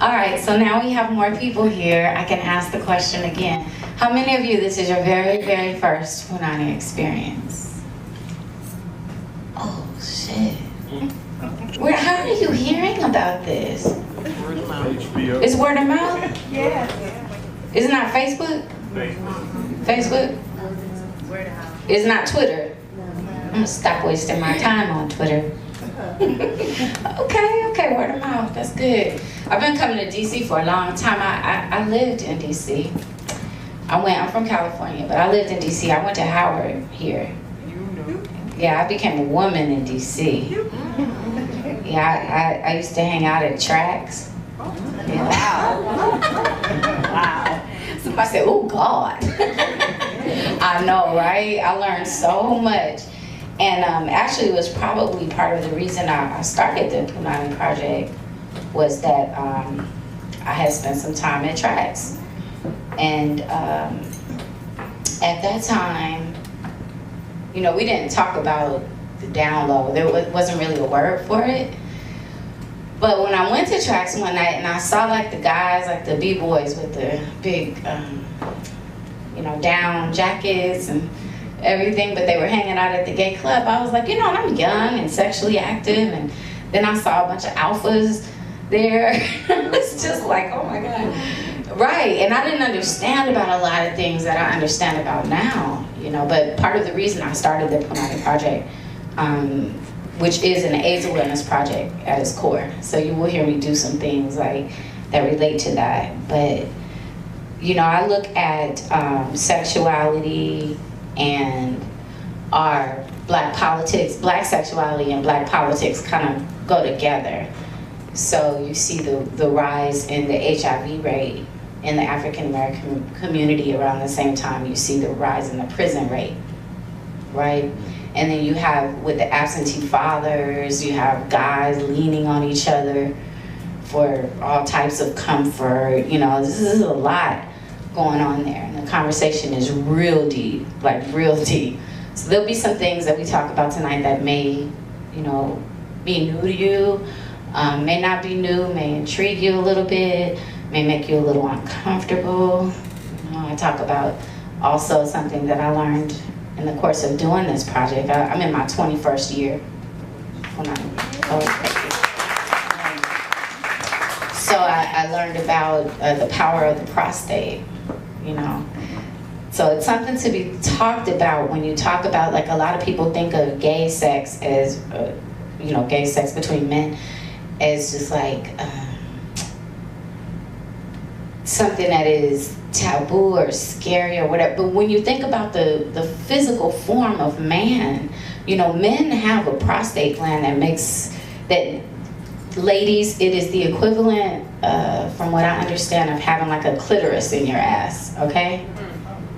All right, so now we have more people here. I can ask the question again. How many of you, this is your very, very first Punany experience? Oh, shit. How are you hearing about this? Word of mouth. It's word of mouth? Yeah. It's not Facebook? Facebook? Word of mouth. It's not Twitter? I'm gonna stop wasting my time on Twitter. Okay, word of mouth, that's good. I've been coming to DC for a long time. I lived in DC. I'm from California, but I lived in DC. I went to Howard here. Yeah, I became a woman in DC. Yeah, I used to hang out at tracks. Yeah. Wow. Somebody said, oh God. I know, right? I learned so much. And actually it was probably part of the reason I started the Punany Project was that I had spent some time at tracks. And at that time, you know, we didn't talk about the down low. There wasn't really a word for it. But when I went to tracks one night and I saw like the guys, like the B-boys with the big, you know, down jackets and everything, but they were hanging out at the gay club, I was like, you know, I'm young and sexually active, and then I saw a bunch of alphas there. It's just like, oh my God. Right, and I didn't understand about a lot of things that I understand about now, you know, but part of the reason I started the Punany Project, which is an AIDS awareness project at its core. So you will hear me do some things like that relate to that. But, you know, I look at sexuality and our black politics, black sexuality and black politics kind of go together. So you see the rise in the HIV rate in the African American community around the same time you see the rise in the prison rate, right? And then you have, with the absentee fathers, you have guys leaning on each other for all types of comfort. You know, this is a lot going on there. And the conversation is real deep, like real deep. So there'll be some things that we talk about tonight that may, you know, be new to you, may not be new, may intrigue you a little bit, may make you a little uncomfortable. You know, I talk about also something that I learned in the course of doing this project. I'm in my 21st year. So I learned about the power of the prostate, you know. So it's something to be talked about when you talk about, like, a lot of people think of gay sex as, you know, gay sex between men as just like something that is taboo or scary or whatever. But when you think about the physical form of man, you know, men have a prostate gland that makes, that, ladies, it is the equivalent, from what I understand, of having like a clitoris in your ass, okay?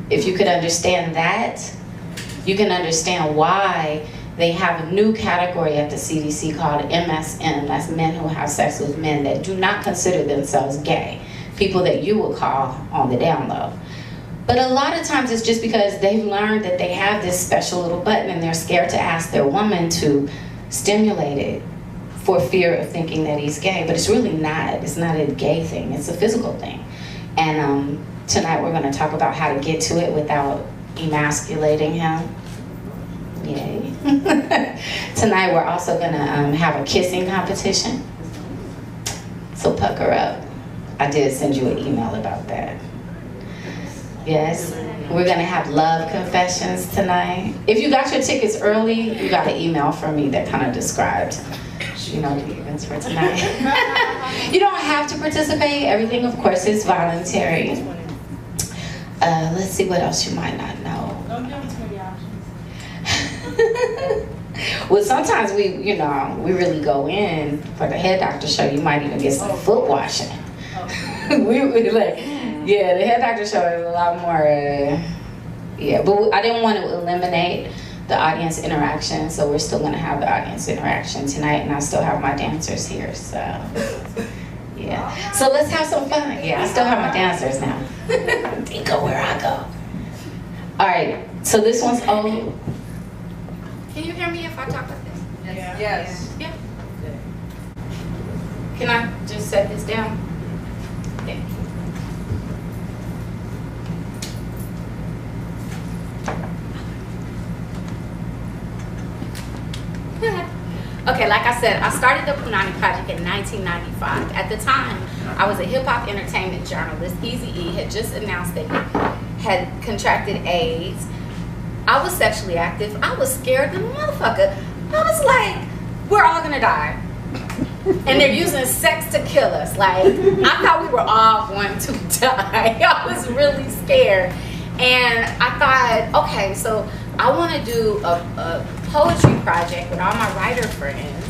If you could understand that, you can understand why they have a new category at the CDC called MSM. That's men who have sex with men that do not consider themselves gay. People that you would call on the down low. But a lot of times it's just because they've learned that they have this special little button and they're scared to ask their woman to stimulate it for fear of thinking that he's gay. But it's really not. It's not a gay thing. It's a physical thing. And tonight we're going to talk about how to get to it without emasculating him. Yay. Tonight we're also going to have a kissing competition. So pucker up. I did send you an email about that. Yes, we're gonna have love confessions tonight. If you got your tickets early, you got an email from me that kind of described, you know, the events for tonight. You don't have to participate. Everything, of course, is voluntary. Let's see what else you might not know. Don't give us many options. Well, sometimes we, you know, we really go in for the head doctor show. You might even get some foot washing. We like, yeah, the head doctor show is a lot more, yeah, but I didn't want to eliminate the audience interaction, so we're still going to have the audience interaction tonight, and I still have my dancers here, so, yeah. So let's have some fun. Yeah, I still have my dancers now. They go where I go. All right, so this one's old. Can you hear me if I talk like this? Yes. Yeah. Can I just set this down? Thank you. Okay, like I said, I started the Punany Project in 1995. At the time, I was a hip-hop entertainment journalist. Eazy-E had just announced that he had contracted AIDS. I was sexually active. I was scared than a motherfucker. I was like, we're all gonna die. And they're using sex to kill us. Like, I thought we were all going to die. I was really scared. And I thought, okay, so I want to do a poetry project with all my writer friends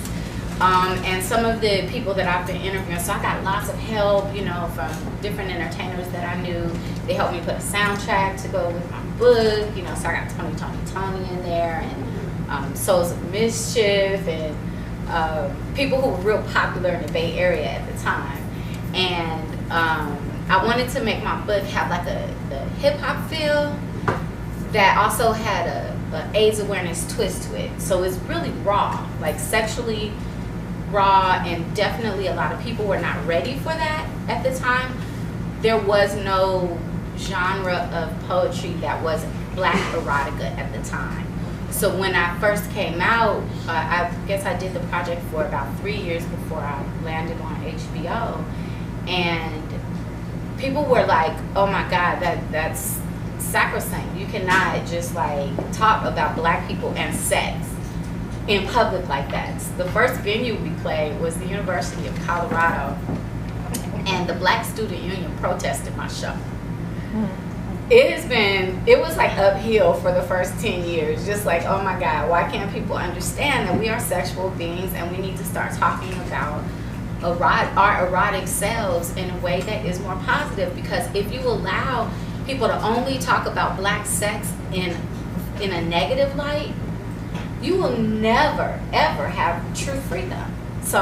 and some of the people that I've been interviewing. So I got lots of help, you know, from different entertainers that I knew. They helped me put a soundtrack to go with my book, you know, so I got Tony in there, and Souls of Mischief, and people who were real popular in the Bay Area at the time. And I wanted to make my book have like a hip-hop feel that also had a AIDS awareness twist to it. So it's really raw, like sexually raw, and definitely a lot of people were not ready for that at the time. There was no genre of poetry that was black erotica at the time. So when I first came out, I guess I did the project for about 3 years before I landed on HBO, and people were like, oh my God, that's sacrosanct. You cannot just like talk about black people and sex in public like that. The first venue we played was the University of Colorado, and the Black Student Union protested my show. It was like uphill for the first 10 years, just like, oh my God, why can't people understand that we are sexual beings and we need to start talking about our erotic selves in a way that is more positive? Because if you allow people to only talk about black sex in a negative light, you will never ever have true freedom. So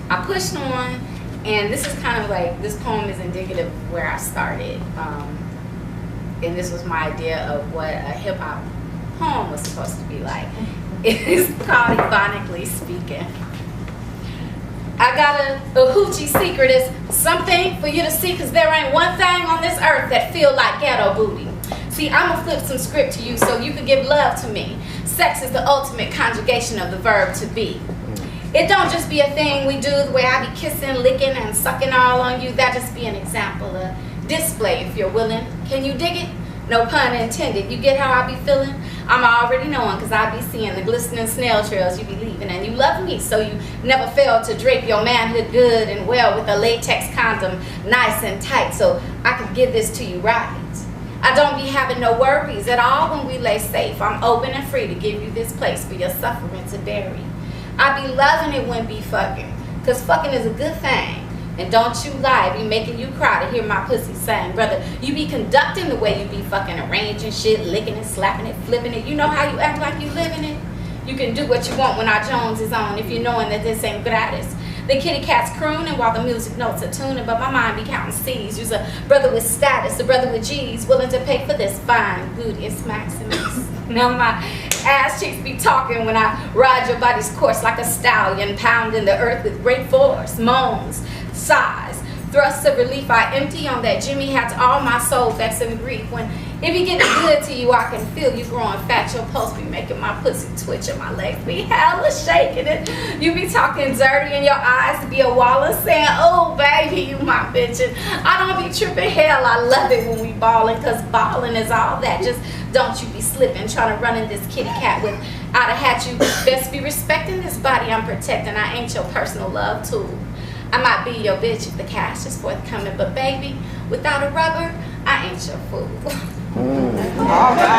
I pushed on, and this is kind of like, this poem is indicative of where I started, and this was my idea of what a hip-hop poem was supposed to be like. It is called Ephonically Speaking. I got a hoochie secret. It's something for you to see, because there ain't one thing on this earth that feel like ghetto booty. See, I'ma flip some script to you so you can give love to me. Sex is the ultimate conjugation of the verb to be. It don't just be a thing we do the way I be kissing, licking, and sucking all on you. That just be an example of display if you're willing. Can you dig it? No pun intended. You get how I be feeling? I'm already knowing, because I be seeing the glistening snail trails you be leaving, and you love me, so you never fail to drape your manhood good and well with a latex condom nice and tight, so I can give this to you right. I don't be having no worries at all when we lay safe. I'm open and free to give you this place for your suffering to bury. I be loving it when be fucking, because fucking is a good thing. And don't you lie, be making you cry to hear my pussy sing. Brother, you be conducting the way you be fucking arranging shit, licking it, slapping it, flipping it. You know how you act like you living it? You can do what you want when our Jones is on, if you're knowing that this ain't gratis. The kitty cat's crooning while the music notes are tuning, but my mind be counting C's. You's a brother with status, a brother with G's, willing to pay for this fine gluteus maximus. Now my ass cheeks be talking when I ride your body's course like a stallion, pounding the earth with great force, moans, sighs, thrusts of relief I empty on that Jimmy hat to all my soul vex and grief. When it be getting good to you, I can feel you growing fat. Your pulse be making my pussy twitch and my legs be hella shaking it. You be talking dirty and your eyes be a wall and saying, oh baby, you my bitch. And I don't be tripping, hell, I love it when we ballin', cause ballin' is all that. Just don't you be slipping, trying to run in this kitty cat without a hat. You best be respecting this body I'm protecting. I ain't your personal love tool. I might be your bitch if the cash is forthcoming, but baby, without a rubber, I ain't your fool. All right.